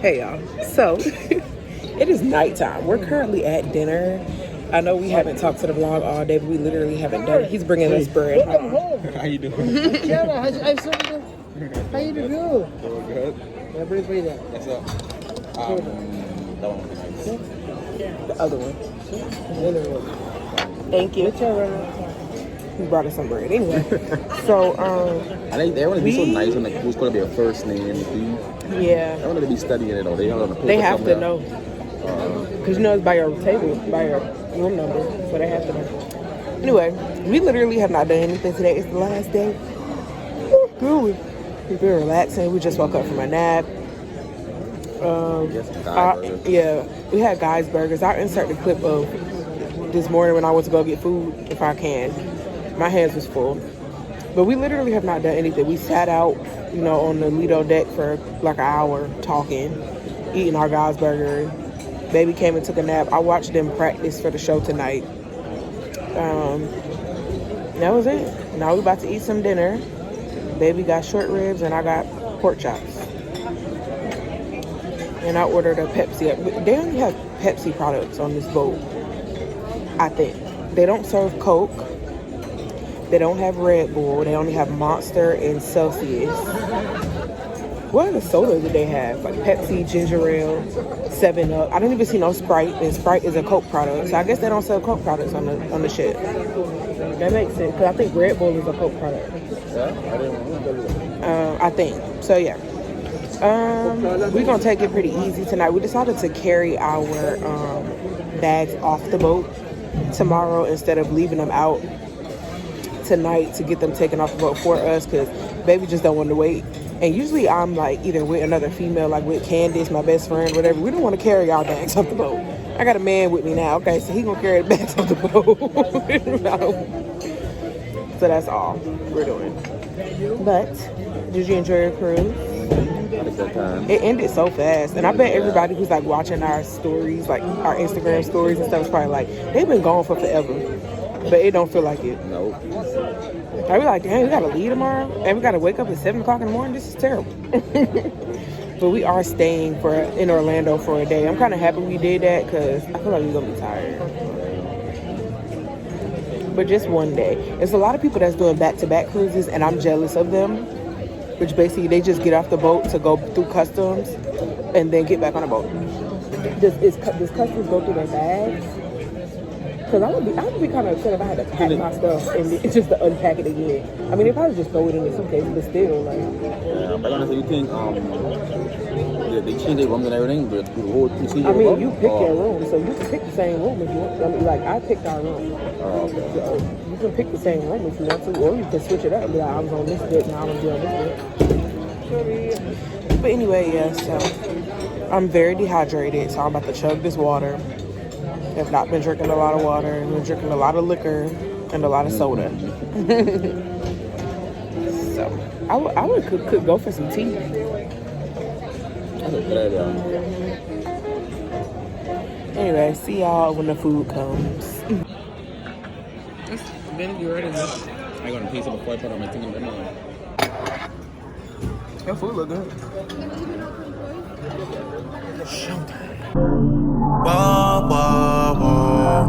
Hey y'all, so it is nighttime. We're currently at dinner. I know we haven't talked to the vlog all day, but we literally haven't done it. He's bringing us bread. How you doing? How you doing? Doing good. What's up? That one was nice. The other one. Thank you. He brought us some bread anyway. So, I think they want to be so nice when like who's going to be a first name in the feed. Yeah. They want to be studying it all. They have to know. Because you know it's by your table, by your room number. So they have to know. Anyway, we literally have not done anything today. It's the last day. Good. We've been relaxing. We just woke up from a nap. Yeah, we had Guy's Burgers. I'll insert the clip of this morning when I went to go get food, if I can. My hands was full. But we literally have not done anything. We sat out, on the Lido deck for like an hour talking, eating our Guy's Burger. Baby came and took a nap. I watched them practice for the show tonight. That was it. Now we're about to eat some dinner. Baby got short ribs and I got pork chops. And I ordered a Pepsi. They only have Pepsi products on this boat, I think. They don't serve Coke. They don't have Red Bull. They only have Monster and Celsius. What other sodas do they have? Like Pepsi, ginger ale, 7-Up. I don't even see no Sprite, and Sprite is a Coke product. So I guess they don't sell Coke products on the ship. That makes sense, because I think Red Bull is a Coke product. Yeah, I didn't know. I think. So yeah. We're going to take it pretty easy tonight. We decided to carry our bags off the boat tomorrow instead of leaving them out tonight to get them taken off the boat for us, because baby just don't want to wait. And usually I'm like either with another female, like with Candace, my best friend, whatever. We don't want to carry our bags off the boat. I got a man with me now, okay, so he gonna carry the bags off the boat. So that's all we're doing. But did you enjoy your cruise? Had a good time. It ended so fast, and I bet everybody who's like watching our stories, like our Instagram stories and stuff, is probably like, they've been gone for forever, but it don't feel like it. Nope. I be like, dang, we gotta leave tomorrow, and we gotta wake up at 7 o'clock in the morning. This is terrible. But we are staying in Orlando for a day. I'm kind of happy we did that because I feel like we're gonna be tired. But just one day. There's a lot of people that's doing back-to-back cruises, and I'm jealous of them. Which basically they just get off the boat to go through customs and then get back on the boat. Does customs go through their bags? Because I would be kind of upset if I had to pack my stuff and just to unpack it again. I mean, they probably just throw it in the suitcase, but still, like. Yeah, but honestly, you think they change their rooms and everything, but the whole procedure. I mean, you pick your room, so you can pick the same room if you want. I mean, like I picked our room. Oh, okay. So you can pick the same room if you want to, or you can switch it up. Be like, I was on this bed, now I'm gonna be on this bed. But anyway, yeah. So I'm very dehydrated, so I'm about to chug this water. I've not been drinking a lot of water. I've been drinking a lot of liquor and a lot of soda. So I would could go for some tea. That's a good idea. Anyway, see y'all when the food comes. Ben, you ready? I got to taste it before I put on my thing in the middle. Your food look good. Showtime. Whoa, whoa, whoa.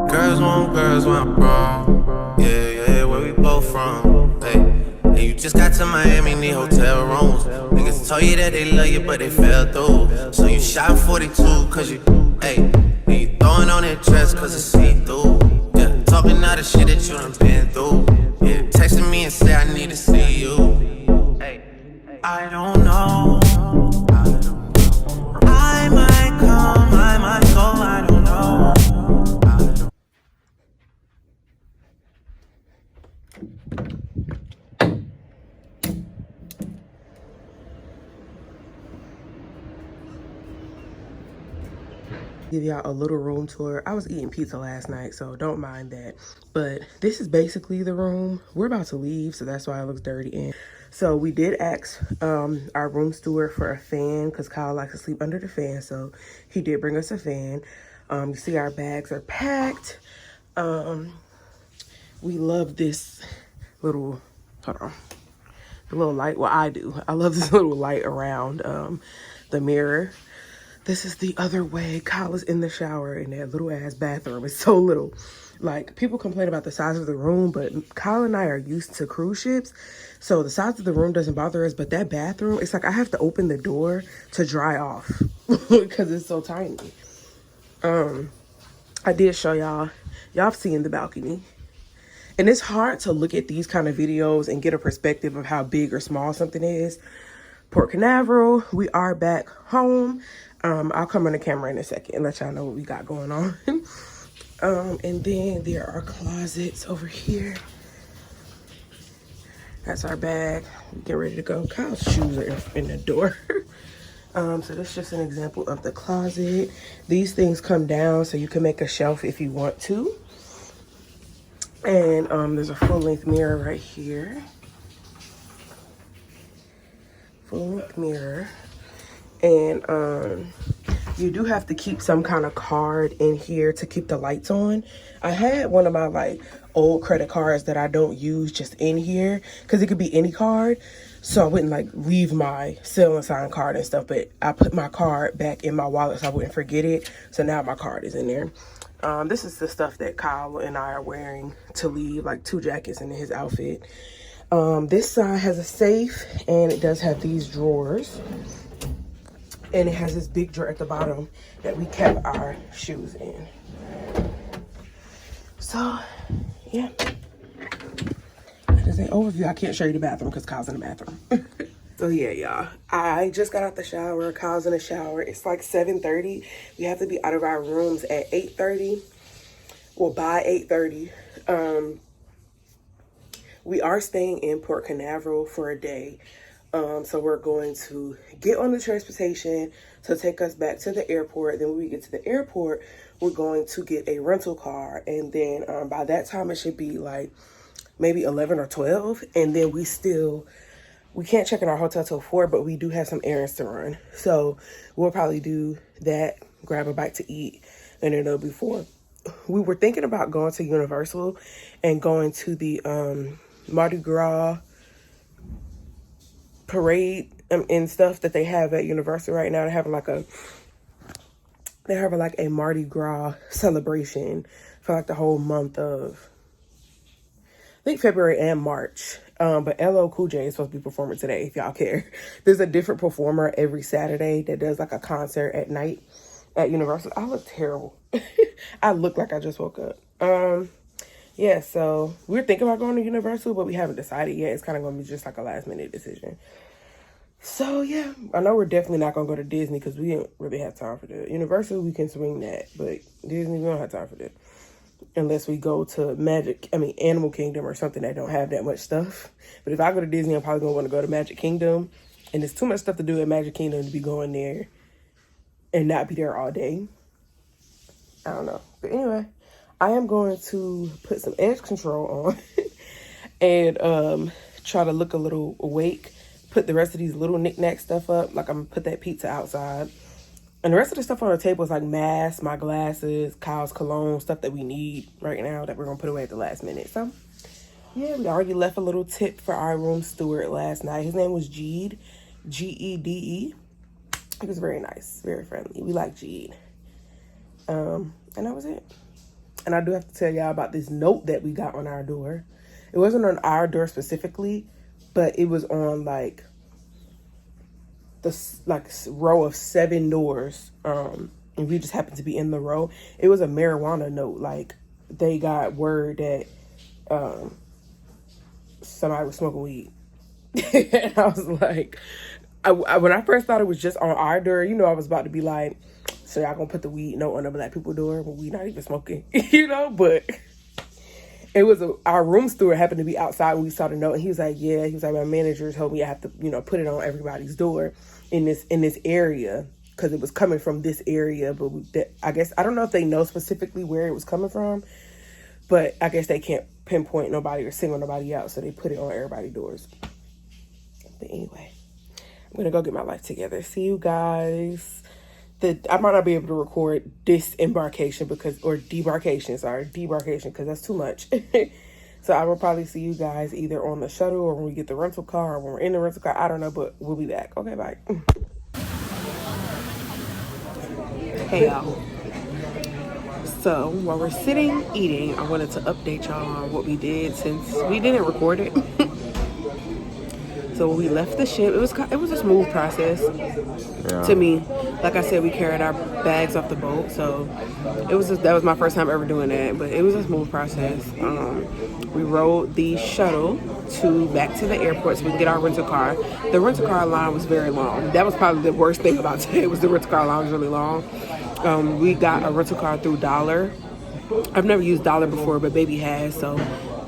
Girls want wrong. Yeah, where we both from. Hey, and you just got to Miami, need hotel rooms. Niggas told you that they love you, but they fell through. So you shot 42, cause you, hey, and you throwing on that dress, cause it's see-through. Yeah, talking all the shit that you done been through. Yeah, texting me and say I need to see you. Hey, I don't know. I might come, I might go, I don't know. Give y'all a little room tour. I was eating pizza last night, so don't mind that. But this is basically the room. We're about to leave, so that's why it looks dirty in. So we did ask our room steward for a fan because Kyle likes to sleep under the fan. So he did bring us a fan. You see our bags are packed. We love this little, a little light. Well, I do. I love this little light around the mirror. This is the other way. Kyle is in the shower in that little ass bathroom. It's so little. Like, people complain about the size of the room, but Kyle and I are used to cruise ships, so the size of the room doesn't bother us. But that bathroom, it's like I have to open the door to dry off because it's so tiny. I did show y'all have seen the balcony, and it's hard to look at these kind of videos and get a perspective of how big or small something is. Port Canaveral, we are back home. I'll come on the camera in a second and let y'all know what we got going on. And then there are closets over here. That's our bag. We get ready to go. Kyle's shoes are in the door. So that's just an example of the closet. These things come down so you can make a shelf if you want to. And there's a full-length mirror right here. Full-length mirror. And you do have to keep some kind of card in here to keep the lights on. I had one of my like old credit cards that I don't use just in here because it could be any card. So I wouldn't like leave my sell and sign card and stuff, but I put my card back in my wallet so I wouldn't forget it. So now my card is in there. This is the stuff that Kyle and I are wearing to leave, like 2 jackets in his outfit. This side has a safe, and it does have these drawers. And it has this big drawer at the bottom that we kept our shoes in. So, yeah. That is an overview. I can't show you the bathroom because Kyle's in the bathroom. So, yeah, y'all. I just got out the shower. Kyle's in the shower. It's like 7:30. We have to be out of our rooms at 8:30. Well, by 8:30. We are staying in Port Canaveral for a day. So we're going to get on the transportation to take us back to the airport. Then when we get to the airport, we're going to get a rental car. And then by that time, it should be like maybe 11 or 12. And then we can't check in our hotel till 4, but we do have some errands to run. So we'll probably do that, grab a bite to eat, and then it'll be 4. We were thinking about going to Universal and going to the Mardi Gras parade and stuff that they have at Universal right now. They're having like a Mardi Gras celebration for like the whole month of, I think, February and March. But LL Cool J is supposed to be performing today, if y'all care. There's a different performer every Saturday that does like a concert at night at Universal. I look terrible. I look like I just woke up. Yeah, so we're thinking about going to Universal, but we haven't decided yet. It's kind of going to be just like a last minute decision. So, yeah, I know we're definitely not going to go to Disney because we didn't really have time for that. Universal, we can swing that, but Disney, we don't have time for that. Unless we go to Animal Kingdom or something that don't have that much stuff. But if I go to Disney, I'm probably going to want to go to Magic Kingdom. And there's too much stuff to do at Magic Kingdom to be going there and not be there all day. I don't know. But anyway, I am going to put some edge control on and try to look a little awake. Put the rest of these little knick-knack stuff up. Like, I'm going to put that pizza outside. And the rest of the stuff on the table is like masks, my glasses, Kyle's cologne, stuff that we need right now that we're going to put away at the last minute. So, yeah, we already left a little tip for our room steward last night. His name was Gede, Gede. He was very nice, very friendly. We like Gede. And that was it. And I do have to tell y'all about this note that we got on our door. It wasn't on our door specifically, but it was on like the row of 7 doors. And we just happened to be in the row. It was a marijuana note. Like, they got word that somebody was smoking weed. And I was like, when I first thought it was just on our door, you know, I was about to be like, so y'all gonna put the weed note on the black people door when we not even smoking, you know? But it was our room steward happened to be outside when we saw the note, and he was like, yeah, he was like, my manager told me I have to, you know, put it on everybody's door in this area because it was coming from this area. But I guess, I don't know if they know specifically where it was coming from, but I guess they can't pinpoint nobody or single nobody out, so they put it on everybody's doors. But anyway, I'm gonna go get my life together. See you guys. I might not be able to record debarkation because that's too much. So I will probably see you guys either on the shuttle or when we get the rental car or when we're in the rental car. I don't know, but we'll be back. Okay, bye. Hey, y'all. So while we're sitting eating, I wanted to update y'all on what we did since we didn't record it. So when we left the ship, it was a smooth process to me. Like I said, we carried our bags off the boat, so that was my first time ever doing that. But it was a smooth process. We rode the shuttle back to the airport so we could get our rental car. The rental car line was very long. That was probably the worst thing about today. Was the rental car line was really long. We got a rental car through Dollar. I've never used Dollar before, but baby has, so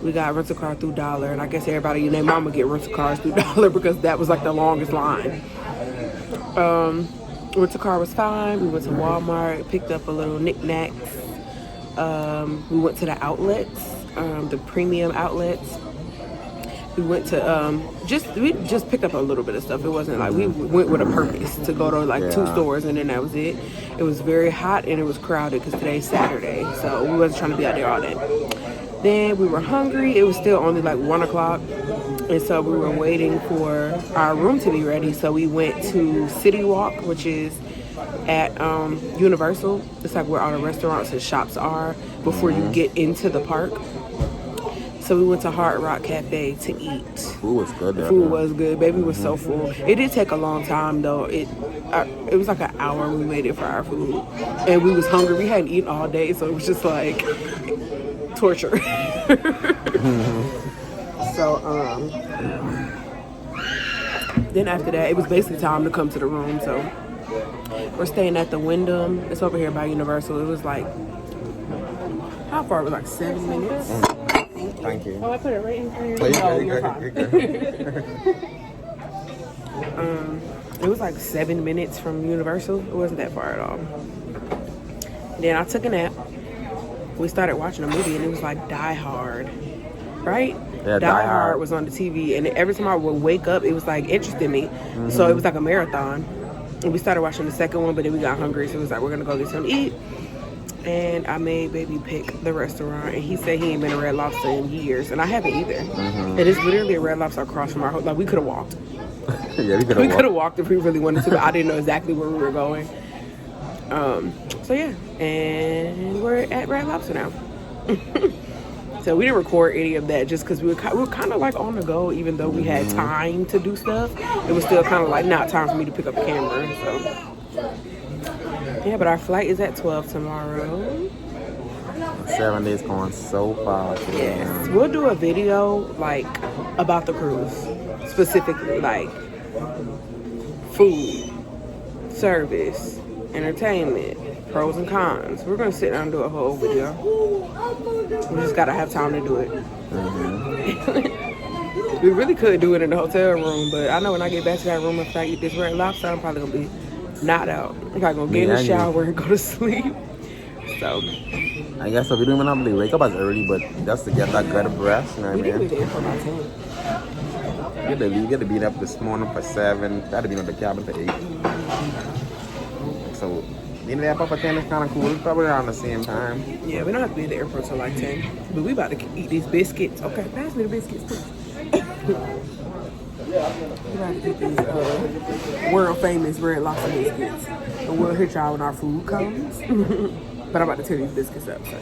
we got a rental car through Dollar, and I guess everybody and their mama get rental cars through Dollar because that was like the longest line. Rental car was fine. We went to Walmart, picked up a little knickknacks. We went to the outlets, the premium outlets. We went to we just picked up a little bit of stuff. It wasn't like we went with a purpose to go to like 2 stores and then that was it. It was very hot and it was crowded because today's Saturday, so we wasn't trying to be out there all day. Then we were hungry. It was still only like 1 o'clock, and so we were waiting for our room to be ready. So we went to City Walk, which is at Universal. It's like where all the restaurants and shops are before you get into the park. So we went to Hard Rock Cafe to eat. Food was good there. Food was good. Baby was so full. It did take a long time though. It was like an hour we waited for our food. And we was hungry. We hadn't eaten all day, so it was just like torture. So then after that, it was basically time to come to the room. So we're staying at the Wyndham. It's over here by Universal. It was like, how far? It was like 7 minutes. Thank you. Oh, I put it right in front of you. Oh, You're fine. It was like 7 minutes from Universal. It wasn't that far at all. Then I took a nap. We started watching a movie and it was like Die Hard, right? Yeah, Die Hard was on the TV, and every time I would wake up, it was like interested me. So it was like a marathon. And we started watching the second one, but then we got hungry, so it was like, we're gonna go get something to eat. And I made baby pick the restaurant, and he said he ain't been to Red Lobster in years, and I haven't either. And it's literally a Red Lobster across from our hotel. Like, we could have walked. Yeah, we could have walked if we really wanted to, but I didn't know exactly where we were going. So yeah, and we're at Red Lobster now. So we didn't record any of that just because we were kind of like on the go, even though we had time to do stuff. It was still kind of like not time for me to pick up the camera. So yeah, but our flight is at 12 tomorrow. 7 days going so fast. Yes, we'll do a video like about the cruise, specifically like food, service, entertainment, pros and cons. We're gonna sit down and do a whole video. We just gotta have time to do it. We really could do it in the hotel room, but I know when I get back to that room after I eat this Red Lobster, I'm probably gonna be knocked out. I'm probably gonna get in the shower and go to sleep. So I guess so. We don't even have to wake up as early, but just to get that good rest, you know what I mean? We there for about 10. You get to be up this morning for 7. Got to be in the cabin for 8. So being there for 10 is kind of cool. It's probably around the same time. Yeah, we don't have to be at the airport till like 10. But we about to eat these biscuits. Okay, pass me the biscuits, please. We about to eat these world famous Red Lobster biscuits. And we'll hit y'all when our food comes. But I'm about to tear these biscuits up. So.